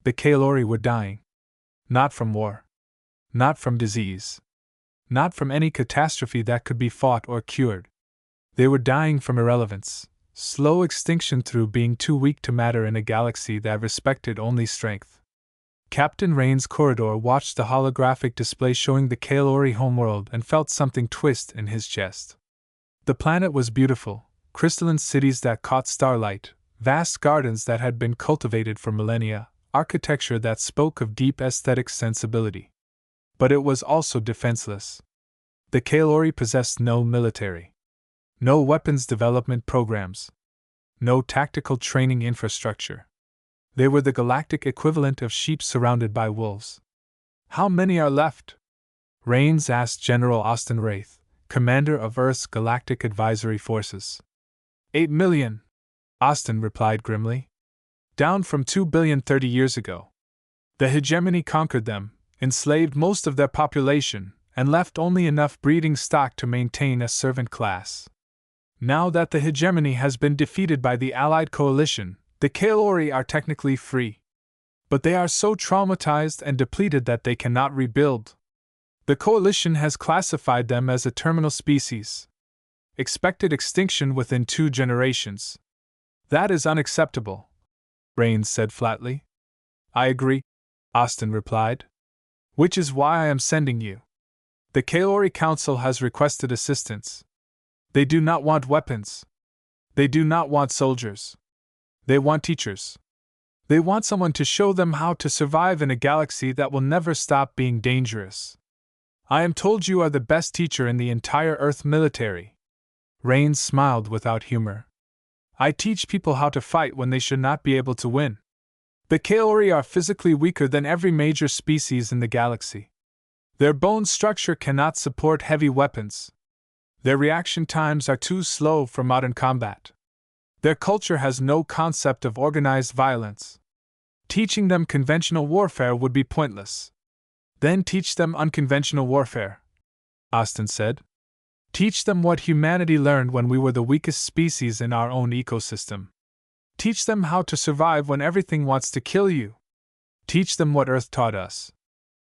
The Quelori were dying. Not from war. Not from disease. Not from any catastrophe that could be fought or cured. They were dying from irrelevance, slow extinction through being too weak to matter in a galaxy that respected only strength. Captain Rain's corridor watched the holographic display showing the Quelori homeworld and felt something twist in his chest. The planet was beautiful, crystalline cities that caught starlight, vast gardens that had been cultivated for millennia, architecture that spoke of deep aesthetic sensibility. But it was also defenseless. The Quelori possessed no military. No weapons development programs. No tactical training infrastructure. They were the galactic equivalent of sheep surrounded by wolves. How many are left? Rains asked General Austin Wraith, commander of Earth's Galactic Advisory Forces. 8 million, Austin replied grimly. Down from 2 billion 30 years ago. The Hegemony conquered them, enslaved most of their population, and left only enough breeding stock to maintain a servant class. Now that the Hegemony has been defeated by the Allied coalition, the Quelori are technically free. But they are so traumatized and depleted that they cannot rebuild. The coalition has classified them as a terminal species. Expected extinction within 2 generations. That is unacceptable, Rains said flatly. I agree, Austin replied. Which is why I am sending you. The Quelori Council has requested assistance. They do not want weapons. They do not want soldiers. They want teachers. They want someone to show them how to survive in a galaxy that will never stop being dangerous. I am told you are the best teacher in the entire Earth military. Rains smiled without humor. I teach people how to fight when they should not be able to win. The Quelori are physically weaker than every major species in the galaxy. Their bone structure cannot support heavy weapons. Their reaction times are too slow for modern combat. Their culture has no concept of organized violence. Teaching them conventional warfare would be pointless. Then teach them unconventional warfare, Austin said. Teach them what humanity learned when we were the weakest species in our own ecosystem. Teach them how to survive when everything wants to kill you. Teach them what Earth taught us.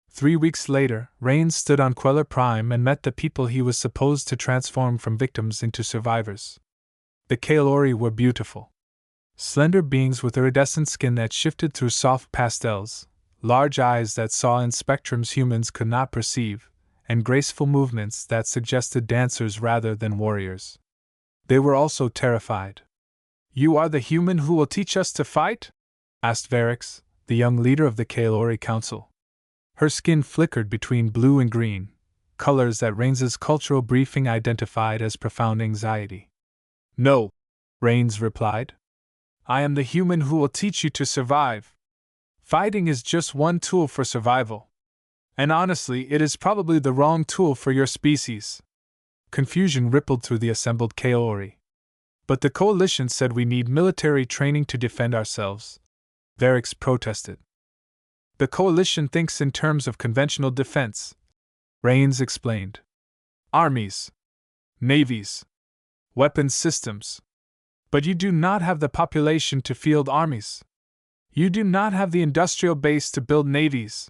3 weeks later, Rains stood on Quelor Prime and met the people he was supposed to transform from victims into survivors. The Quelori were beautiful. Slender beings with iridescent skin that shifted through soft pastels, large eyes that saw in spectrums humans could not perceive, and graceful movements that suggested dancers rather than warriors. They were also terrified. You are the human who will teach us to fight? Asked Varix, the young leader of the Quelori Council. Her skin flickered between blue and green, colors that Rains's cultural briefing identified as profound anxiety. No, Rains replied. I am the human who will teach you to survive. Fighting is just one tool for survival. And honestly, it is probably the wrong tool for your species. Confusion rippled through the assembled Quelori. But the coalition said we need military training to defend ourselves. Varix protested. The coalition thinks in terms of conventional defense, Rains explained. Armies. Navies. Weapons systems. But you do not have the population to field armies. You do not have the industrial base to build navies.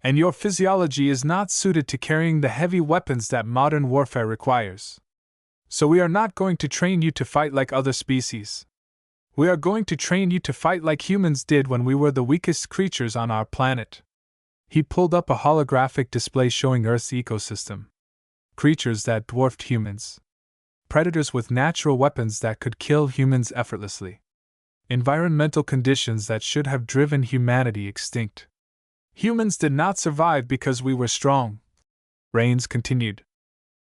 And your physiology is not suited to carrying the heavy weapons that modern warfare requires. So we are not going to train you to fight like other species. We are going to train you to fight like humans did when we were the weakest creatures on our planet. He pulled up a holographic display showing Earth's ecosystem. Creatures that dwarfed humans. Predators with natural weapons that could kill humans effortlessly. Environmental conditions that should have driven humanity extinct. Humans did not survive because we were strong. Rains continued.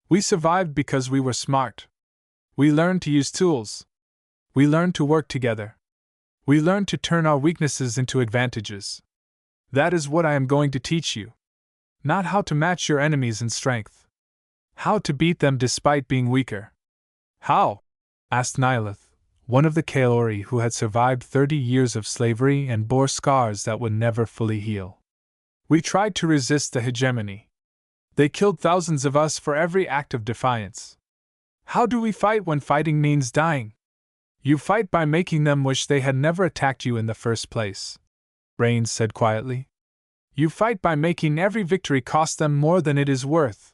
We survived because we were smart. We learned to use tools. We learned to work together. We learned to turn our weaknesses into advantages. That is what I am going to teach you. Not how to match your enemies in strength. How to beat them despite being weaker. How? Asked Nihilith, one of the Quelori who had survived 30 years of slavery and bore scars that would never fully heal. We tried to resist the Hegemony. They killed thousands of us for every act of defiance. How do we fight when fighting means dying? You fight by making them wish they had never attacked you in the first place. Rains said quietly. You fight by making every victory cost them more than it is worth.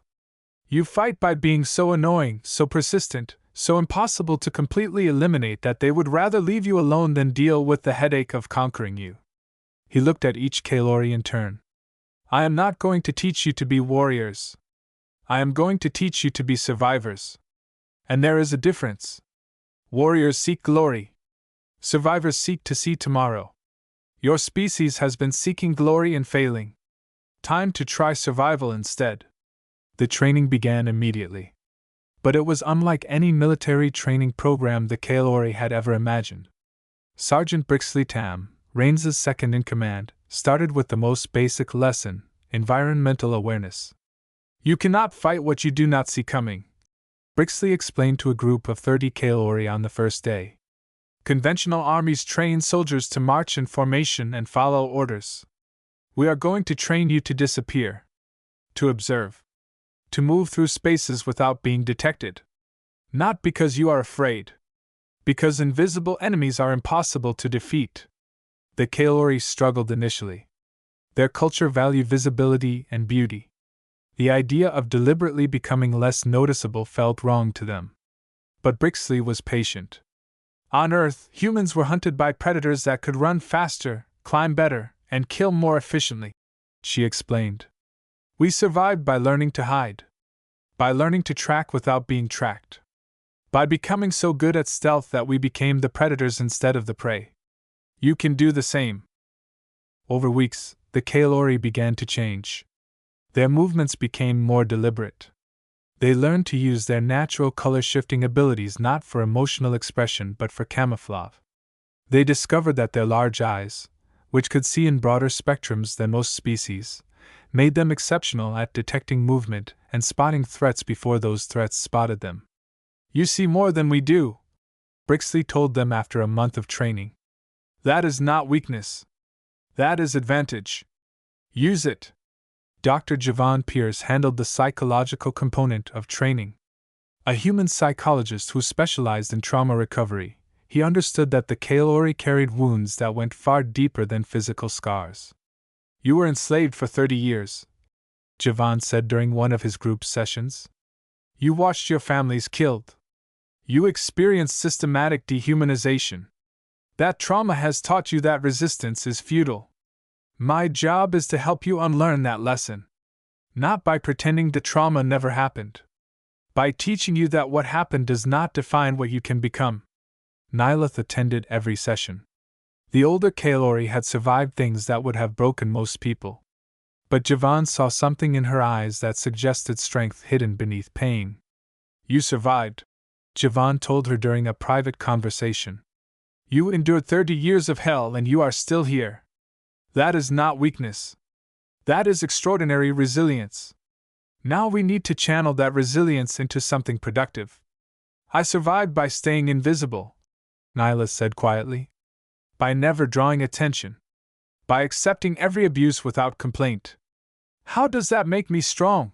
You fight by being so annoying, so persistent, so impossible to completely eliminate that they would rather leave you alone than deal with the headache of conquering you. He looked at each Quelori in turn. I am not going to teach you to be warriors. I am going to teach you to be survivors. And there is a difference. Warriors seek glory. Survivors seek to see tomorrow. Your species has been seeking glory and failing. Time to try survival instead. The training began immediately. But it was unlike any military training program the Quelori had ever imagined. Sergeant Brixley Tam, Rains' second-in-command, started with the most basic lesson, environmental awareness. You cannot fight what you do not see coming, Brixley explained to a group of 30 Quelori on the first day. Conventional armies train soldiers to march in formation and follow orders. We are going to train you to disappear, to observe, to move through spaces without being detected. Not because you are afraid, because invisible enemies are impossible to defeat. The Quelori struggled initially. Their culture valued visibility and beauty. The idea of deliberately becoming less noticeable felt wrong to them. But Brixley was patient. On Earth, humans were hunted by predators that could run faster, climb better, and kill more efficiently, she explained. We survived by learning to hide, by learning to track without being tracked, by becoming so good at stealth that we became the predators instead of the prey. You can do the same. Over weeks, the Quelori began to change. Their movements became more deliberate. They learned to use their natural color-shifting abilities not for emotional expression but for camouflage. They discovered that their large eyes, which could see in broader spectrums than most species, made them exceptional at detecting movement and spotting threats before those threats spotted them. You see more than we do, Brixley told them after a month of training. That is not weakness. That is advantage. Use it. Dr. Javon Pierce handled the psychological component of training. A human psychologist who specialized in trauma recovery, he understood that the Quelori carried wounds that went far deeper than physical scars. You were enslaved for 30 years, Javon said during one of his group sessions. You watched your families killed. You experienced systematic dehumanization. That trauma has taught you that resistance is futile. My job is to help you unlearn that lesson. Not by pretending the trauma never happened. By teaching you that what happened does not define what you can become. Nylith attended every session. The older Quelori had survived things that would have broken most people. But Javon saw something in her eyes that suggested strength hidden beneath pain. You survived, Javon told her during a private conversation. You endured 30 years of hell and you are still here. That is not weakness. That is extraordinary resilience. Now we need to channel that resilience into something productive. I survived by staying invisible, Nyla said quietly. By never drawing attention. By accepting every abuse without complaint. How does that make me strong?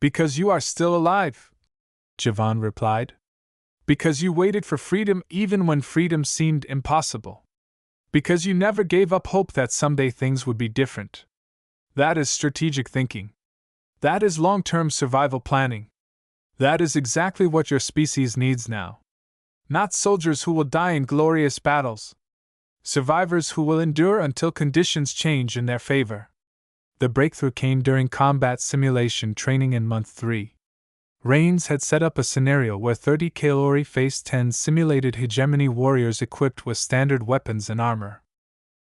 Because you are still alive, Javon replied. Because you waited for freedom even when freedom seemed impossible. Because you never gave up hope that someday things would be different. That is strategic thinking. That is long-term survival planning. That is exactly what your species needs now. Not soldiers who will die in glorious battles. Survivors who will endure until conditions change in their favor. The breakthrough came during combat simulation training in month 3. Rains had set up a scenario where 30 Quelori faced 10 simulated hegemony warriors equipped with standard weapons and armor.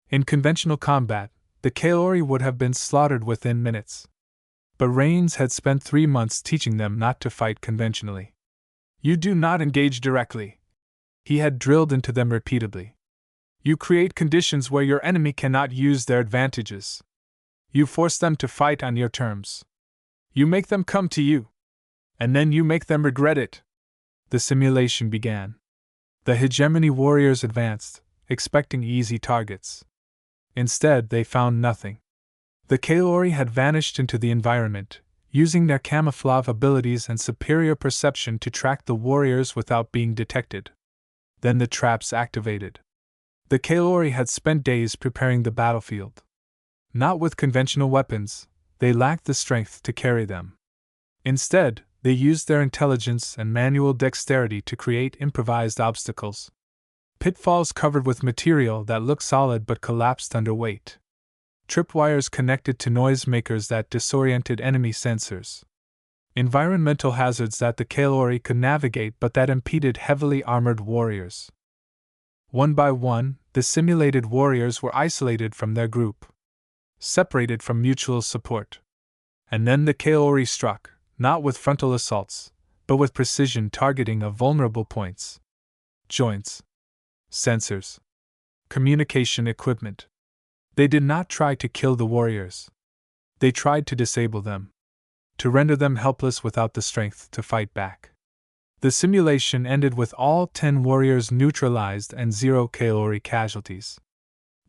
In conventional combat, the Quelori would have been slaughtered within minutes. But Rains had spent 3 months teaching them not to fight conventionally. You do not engage directly, he had drilled into them repeatedly. You create conditions where your enemy cannot use their advantages. You force them to fight on your terms. You make them come to you. And then you make them regret it. The simulation began. The hegemony warriors advanced, expecting easy targets. Instead, they found nothing. The Quelori had vanished into the environment, using their camouflage abilities and superior perception to track the warriors without being detected. Then the traps activated. The Quelori had spent days preparing the battlefield. Not with conventional weapons, they lacked the strength to carry them. Instead, they used their intelligence and manual dexterity to create improvised obstacles. Pitfalls covered with material that looked solid but collapsed under weight. Tripwires connected to noisemakers that disoriented enemy sensors. Environmental hazards that the Quelori could navigate but that impeded heavily armored warriors. One by one, the simulated warriors were isolated from their group, separated from mutual support. And then the Quelori struck, not with frontal assaults, but with precision targeting of vulnerable points. Joints. Sensors. Communication equipment. They did not try to kill the warriors. They tried to disable them. To render them helpless without the strength to fight back. The simulation ended with all 10 warriors neutralized and 0 Quelori casualties.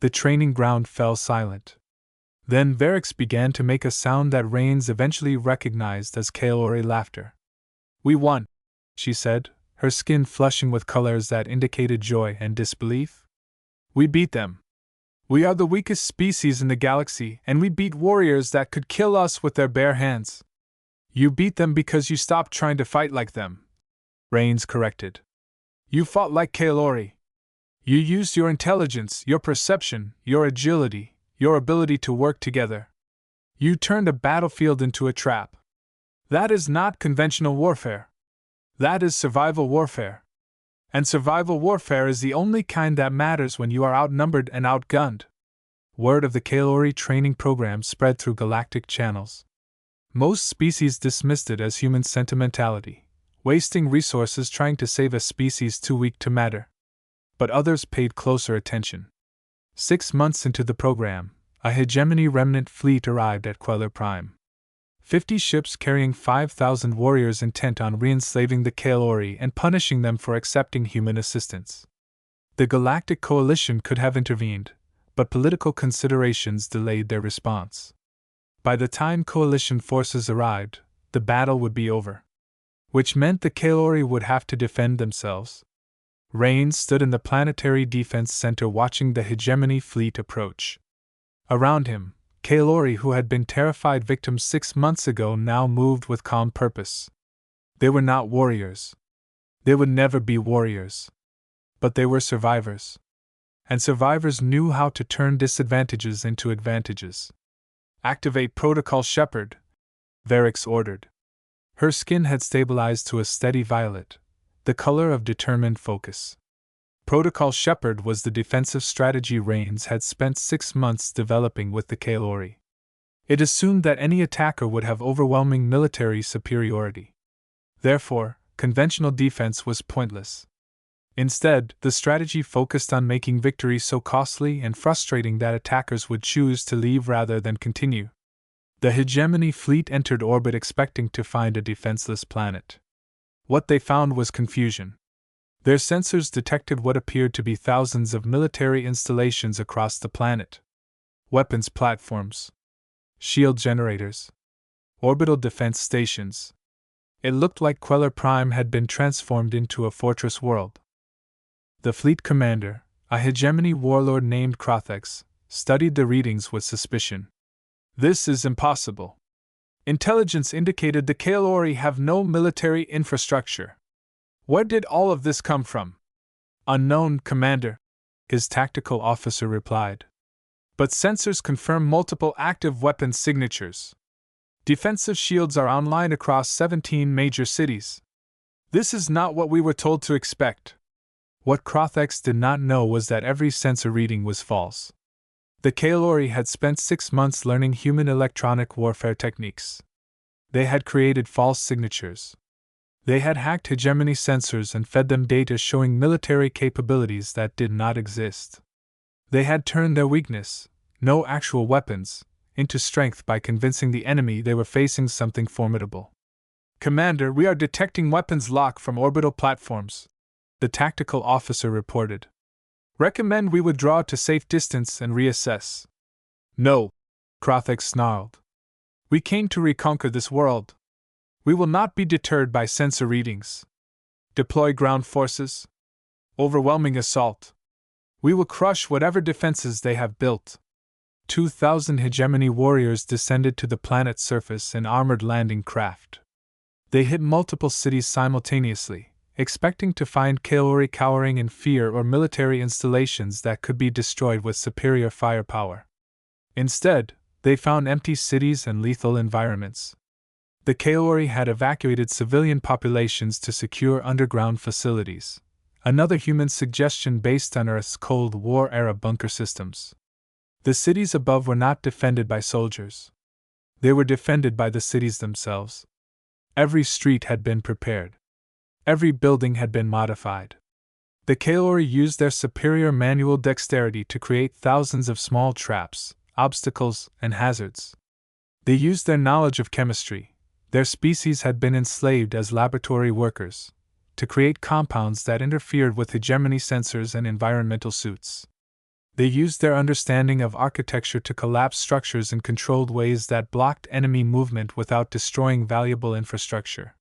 The training ground fell silent. Then Varix began to make a sound that Rains eventually recognized as Quelori laughter. "We won," she said, her skin flushing with colors that indicated joy and disbelief. "We beat them. We are the weakest species in the galaxy, and we beat warriors that could kill us with their bare hands." "You beat them because you stopped trying to fight like them," Rains corrected. "You fought like Quelori. You used your intelligence, your perception, your agility, your ability to work together. You turned a battlefield into a trap. That is not conventional warfare. That is survival warfare. And survival warfare is the only kind that matters when you are outnumbered and outgunned." Word of the Quelori training program spread through galactic channels. Most species dismissed it as human sentimentality, wasting resources trying to save a species too weak to matter. But others paid closer attention. 6 months into the program, a Hegemony remnant fleet arrived at Quelori Prime. 50 ships carrying 5,000 warriors intent on re-enslaving the Quelori and punishing them for accepting human assistance. The Galactic Coalition could have intervened, but political considerations delayed their response. By the time Coalition forces arrived, the battle would be over. Which meant the Quelori would have to defend themselves. Rains stood in the Planetary Defense Center watching the Hegemony fleet approach. Around him, Quelori, who had been terrified victims 6 months ago, now moved with calm purpose. They were not warriors. They would never be warriors. But they were survivors. And survivors knew how to turn disadvantages into advantages. "Activate Protocol Shepard," Varix ordered. Her skin had stabilized to a steady violet, the color of determined focus. Protocol Shepard was the defensive strategy Rains had spent 6 months developing with the Quelori. It assumed that any attacker would have overwhelming military superiority. Therefore, conventional defense was pointless. Instead, the strategy focused on making victory so costly and frustrating that attackers would choose to leave rather than continue. The Hegemony fleet entered orbit expecting to find a defenseless planet. What they found was confusion. Their sensors detected what appeared to be thousands of military installations across the planet. Weapons platforms, shield generators, orbital defense stations. It looked like Quelori Prime had been transformed into a fortress world. The fleet commander, a Hegemony warlord named Krothex, studied the readings with suspicion. "This is impossible. Intelligence indicated the Quelori have no military infrastructure. Where did all of this come from?" "Unknown, Commander," his tactical officer replied. "But sensors confirm multiple active weapon signatures. Defensive shields are online across 17 major cities. This is not what we were told to expect." What Krothex did not know was that every sensor reading was false. The Quelori had spent 6 months learning human electronic warfare techniques. They had created false signatures. They had hacked Hegemony sensors and fed them data showing military capabilities that did not exist. They had turned their weakness, no actual weapons, into strength by convincing the enemy they were facing something formidable. "Commander, we are detecting weapons lock from orbital platforms," the tactical officer reported. "Recommend we withdraw to safe distance and reassess." "No," Krothex snarled. "We came to reconquer this world. We will not be deterred by sensor readings. Deploy ground forces. Overwhelming assault. We will crush whatever defenses they have built. 2,000 Hegemony warriors descended to the planet's surface in armored landing craft. They hit multiple cities simultaneously, expecting to find Quelori cowering in fear or military installations that could be destroyed with superior firepower. Instead, they found empty cities and lethal environments. The Quelori had evacuated civilian populations to secure underground facilities, another human suggestion based on Earth's Cold War-era bunker systems. The cities above were not defended by soldiers. They were defended by the cities themselves. Every street had been prepared. Every building had been modified. The Quelori used their superior manual dexterity to create thousands of small traps, obstacles, and hazards. They used their knowledge of chemistry. Their species had been enslaved as laboratory workers to create compounds that interfered with hegemony sensors and environmental suits. They used their understanding of architecture to collapse structures in controlled ways that blocked enemy movement without destroying valuable infrastructure.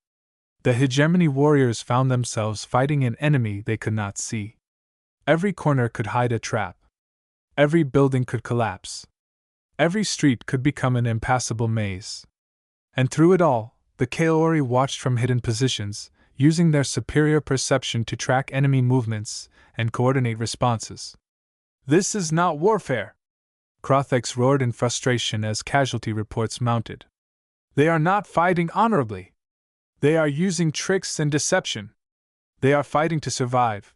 The Hegemony warriors found themselves fighting an enemy they could not see. Every corner could hide a trap. Every building could collapse. Every street could become an impassable maze. And through it all, the Quelori watched from hidden positions, using their superior perception to track enemy movements and coordinate responses. "This is not warfare!" Krothex roared in frustration as casualty reports mounted. "They are not fighting honorably. They are using tricks and deception. They are fighting to survive."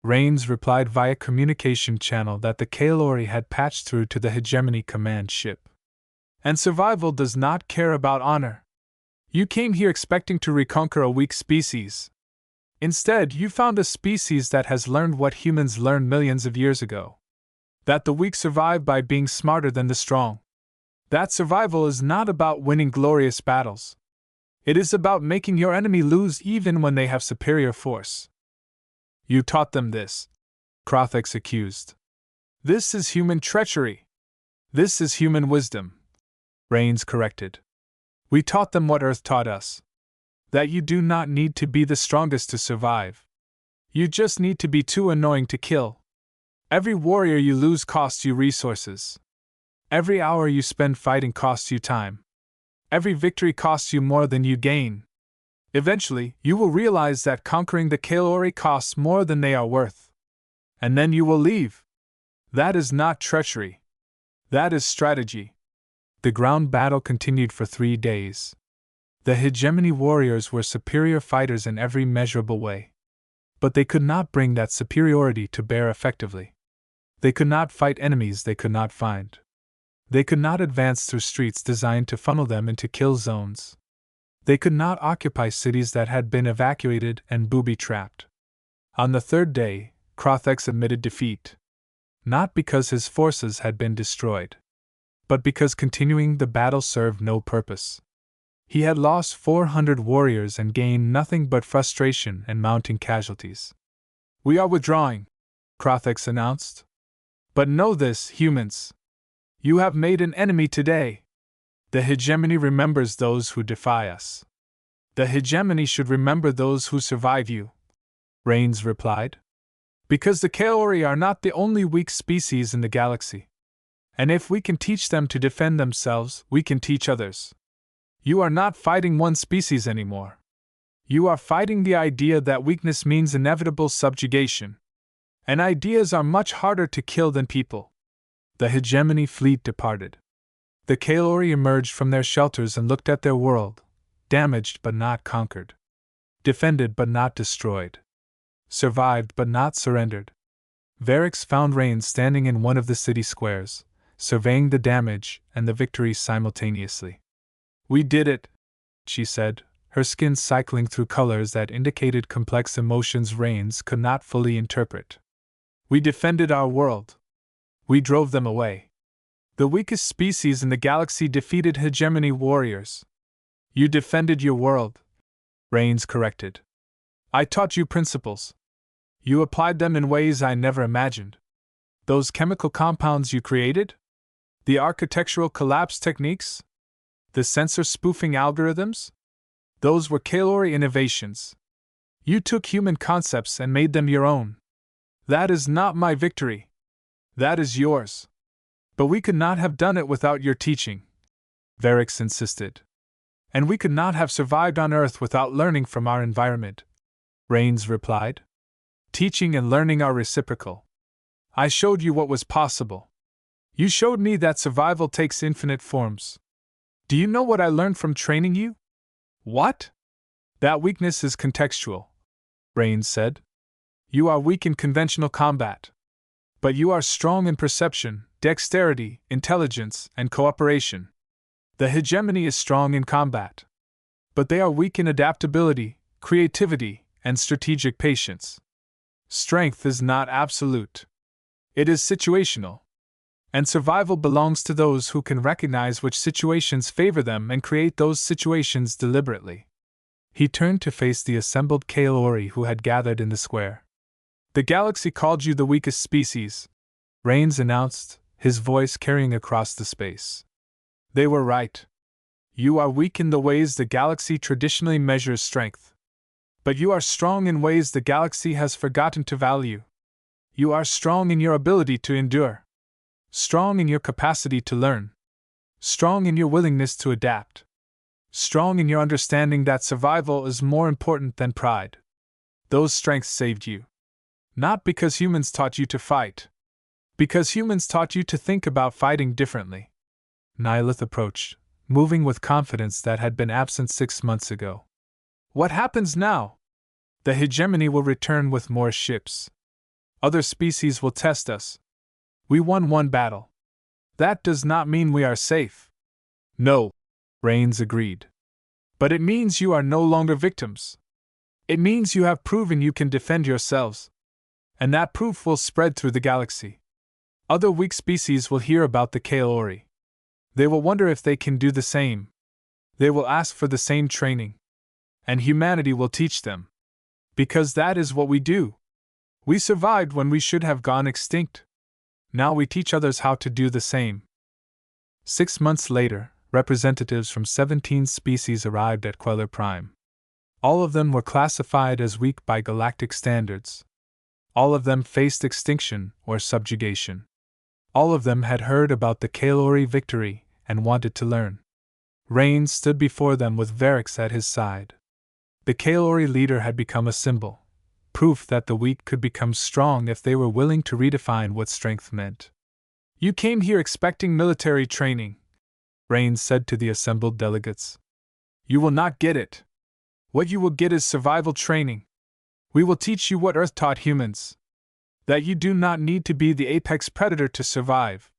Rains replied via communication channel that the Quelori had patched through to the Hegemony command ship. "And survival does not care about honor. You came here expecting to reconquer a weak species. Instead, you found a species that has learned what humans learned millions of years ago. That the weak survive by being smarter than the strong. That survival is not about winning glorious battles. It is about making your enemy lose even when they have superior force." "You taught them this," Krothex accused. "This is human treachery. This is human wisdom," Rains corrected. "We taught them what Earth taught us. That you do not need to be the strongest to survive. You just need to be too annoying to kill. Every warrior you lose costs you resources. Every hour you spend fighting costs you time. Every victory costs you more than you gain. Eventually, you will realize that conquering the Quelori costs more than they are worth. And then you will leave. That is not treachery. That is strategy." The ground battle continued for 3 days. The Hegemony warriors were superior fighters in every measurable way. But they could not bring that superiority to bear effectively. They could not fight enemies they could not find. They could not advance through streets designed to funnel them into kill zones. They could not occupy cities that had been evacuated and booby-trapped. On the 3rd day, Krothex admitted defeat. Not because his forces had been destroyed, but because continuing the battle served no purpose. He had lost 400 warriors and gained nothing but frustration and mounting casualties. "We are withdrawing," Krothex announced. "But know this, humans. You have made an enemy today. The Hegemony remembers those who defy us. The Hegemony should remember those who survive you," Rains replied. "Because the Quelori are not the only weak species in the galaxy. And if we can teach them to defend themselves, we can teach others. You are not fighting one species anymore. You are fighting the idea that weakness means inevitable subjugation. And ideas are much harder to kill than people." The Hegemony fleet departed. The Quelori emerged from their shelters and looked at their world, damaged but not conquered. Defended but not destroyed. Survived but not surrendered. Varix found Rains standing in one of the city squares, surveying the damage and the victory simultaneously. "We did it," she said, her skin cycling through colors that indicated complex emotions Rains could not fully interpret. "We defended our world. We drove them away. The weakest species in the galaxy defeated Hegemony warriors." "You defended your world," Rains corrected. "I taught you principles. You applied them in ways I never imagined. Those chemical compounds you created? The architectural collapse techniques? The sensor spoofing algorithms? Those were Quelori innovations. You took human concepts and made them your own. That is not my victory. That is yours. But we could not have done it without your teaching, Varix insisted. And we could not have survived on Earth without learning from our environment, Rains replied. Teaching and learning are reciprocal. I showed you what was possible. You showed me that survival takes infinite forms. Do you know what I learned from training you? What? That weakness is contextual, Rains said. You are weak in conventional combat. But you are strong in perception, dexterity, intelligence, and cooperation. The hegemony is strong in combat. But they are weak in adaptability, creativity, and strategic patience. Strength is not absolute. It is situational. And survival belongs to those who can recognize which situations favor them and create those situations deliberately. He turned to face the assembled Quelori who had gathered in the square. The galaxy called you the weakest species, Rains announced, his voice carrying across the space. They were right. You are weak in the ways the galaxy traditionally measures strength. But you are strong in ways the galaxy has forgotten to value. You are strong in your ability to endure. Strong in your capacity to learn. Strong in your willingness to adapt. Strong in your understanding that survival is more important than pride. Those strengths saved you. Not because humans taught you to fight. Because humans taught you to think about fighting differently. Nihilith approached, moving with confidence that had been absent 6 months ago. What happens now? The hegemony will return with more ships. Other species will test us. We won one battle. That does not mean we are safe. No, Rains agreed. But it means you are no longer victims. It means you have proven you can defend yourselves. And that proof will spread through the galaxy. Other weak species will hear about the Quelori. They will wonder if they can do the same. They will ask for the same training. And humanity will teach them. Because that is what we do. We survived when we should have gone extinct. Now we teach others how to do the same. 6 months later, representatives from 17 species arrived at Quelor Prime. All of them were classified as weak by galactic standards. All of them faced extinction or subjugation. All of them had heard about the Quelori victory and wanted to learn. Rains stood before them with Varix at his side. The Quelori leader had become a symbol. Proof that the weak could become strong if they were willing to redefine what strength meant. You came here expecting military training, Rains said to the assembled delegates. You will not get it. What you will get is survival training. We will teach you what Earth taught humans. That you do not need to be the apex predator to survive.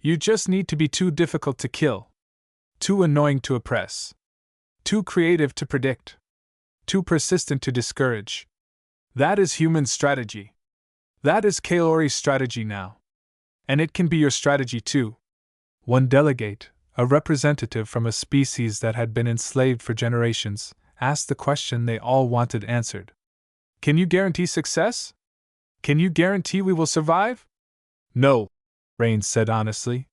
You just need to be too difficult to kill. Too annoying to oppress. Too creative to predict. Too persistent to discourage. That is human strategy. That is Quelori's strategy now. And it can be your strategy too. One delegate, a representative from a species that had been enslaved for generations, asked the question they all wanted answered. Can you guarantee success? Can you guarantee we will survive? No, Rains said honestly.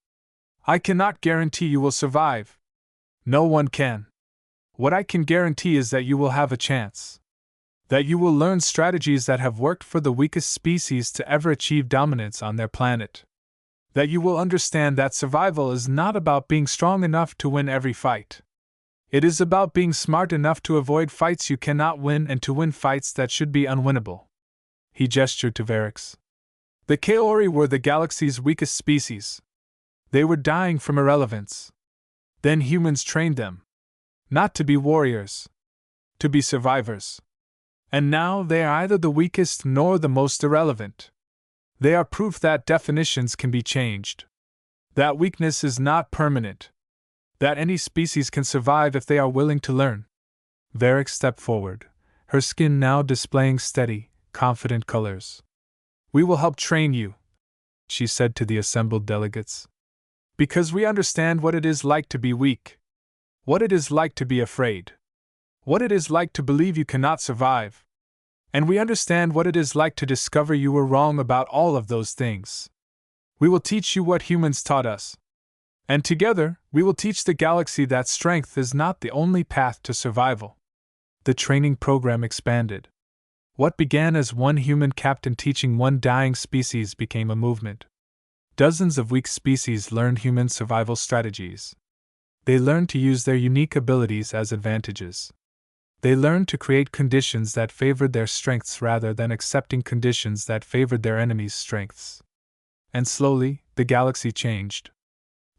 I cannot guarantee you will survive. No one can. What I can guarantee is that you will have a chance. That you will learn strategies that have worked for the weakest species to ever achieve dominance on their planet. That you will understand that survival is not about being strong enough to win every fight. It is about being smart enough to avoid fights you cannot win and to win fights that should be unwinnable. He gestured to Varix. The Quelori were the galaxy's weakest species. They were dying from irrelevance. Then humans trained them. Not to be warriors. To be survivors. And now they are either the weakest nor the most irrelevant. They are proof that definitions can be changed. That weakness is not permanent. That any species can survive if they are willing to learn. Varix stepped forward, her skin now displaying steady, confident colors. We will help train you, she said to the assembled delegates. Because we understand what it is like to be weak. What it is like to be afraid. What it is like to believe you cannot survive. And we understand what it is like to discover you were wrong about all of those things. We will teach you what humans taught us. And together, we will teach the galaxy that strength is not the only path to survival. The training program expanded. What began as one human captain teaching one dying species became a movement. Dozens of weak species learned human survival strategies. They learned to use their unique abilities as advantages. They learned to create conditions that favored their strengths rather than accepting conditions that favored their enemies' strengths. And slowly, the galaxy changed.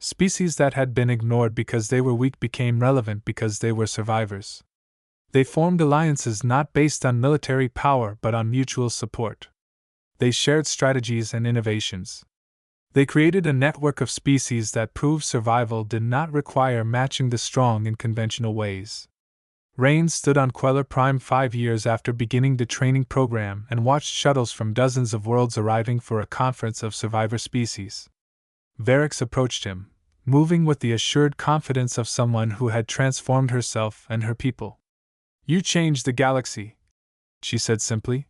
Species that had been ignored because they were weak became relevant because they were survivors. They formed alliances not based on military power but on mutual support. They shared strategies and innovations. They created a network of species that proved survival did not require matching the strong in conventional ways. Rains stood on Quelori Prime 5 years after beginning the training program and watched shuttles from dozens of worlds arriving for a conference of survivor species. Varix approached him, moving with the assured confidence of someone who had transformed herself and her people. "You changed the galaxy," she said simply.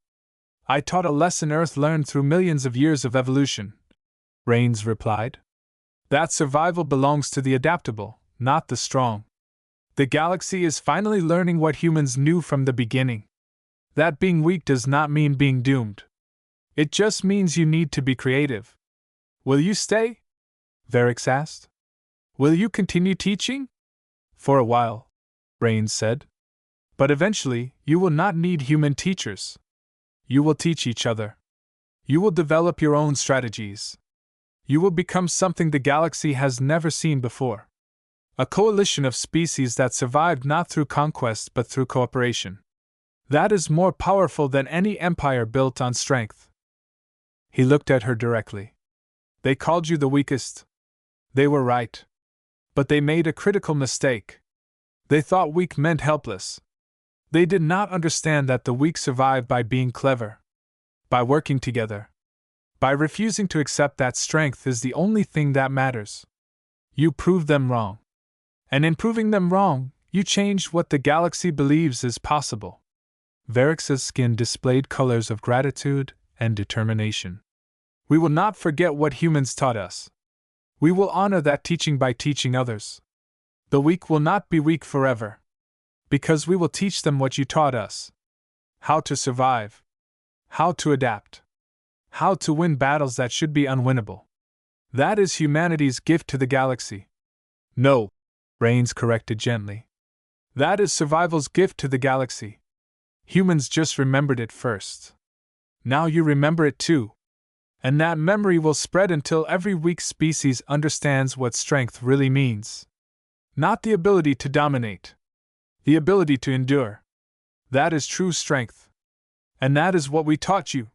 "I taught a lesson Earth learned through millions of years of evolution," Rains replied. "That survival belongs to the adaptable, not the strong. The galaxy is finally learning what humans knew from the beginning. That being weak does not mean being doomed. It just means you need to be creative. Will you stay?" Varix asked. "Will you continue teaching?" "For a while," Rains said. "But eventually, you will not need human teachers. You will teach each other. You will develop your own strategies. You will become something the galaxy has never seen before. A coalition of species that survived not through conquest but through cooperation. That is more powerful than any empire built on strength." He looked at her directly. "They called you the weakest. They were right. But they made a critical mistake. They thought weak meant helpless. They did not understand that the weak survive by being clever, by working together, by refusing to accept that strength is the only thing that matters. You proved them wrong. And in proving them wrong, you changed what the galaxy believes is possible." Varix's skin displayed colors of gratitude and determination. "We will not forget what humans taught us. We will honor that teaching by teaching others. The weak will not be weak forever. Because we will teach them what you taught us. How to survive. How to adapt. How to win battles that should be unwinnable. That is humanity's gift to the galaxy." "No," Rains corrected gently. "That is survival's gift to the galaxy. Humans just remembered it first. Now you remember it too. And that memory will spread until every weak species understands what strength really means. Not the ability to dominate. The ability to endure. That is true strength. And that is what we taught you."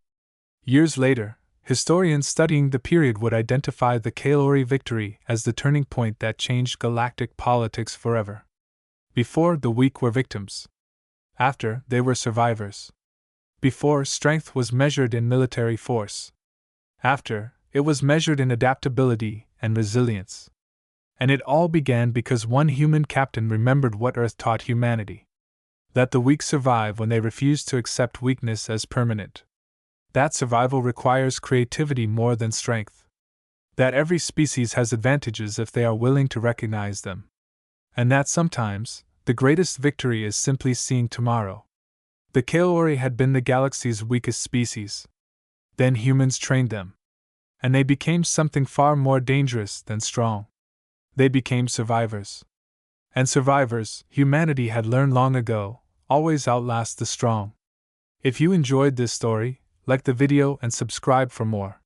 Years later, historians studying the period would identify the Quelori victory as the turning point that changed galactic politics forever. Before, the weak were victims. After, they were survivors. Before, strength was measured in military force. After, it was measured in adaptability and resilience. And it all began because one human captain remembered what Earth taught humanity. That the weak survive when they refuse to accept weakness as permanent. That survival requires creativity more than strength. That every species has advantages if they are willing to recognize them. And that sometimes, the greatest victory is simply seeing tomorrow. The Quelori had been the galaxy's weakest species. Then humans trained them. And they became something far more dangerous than strong. They became survivors. And survivors, humanity had learned long ago, always outlast the strong. If you enjoyed this story, like the video and subscribe for more.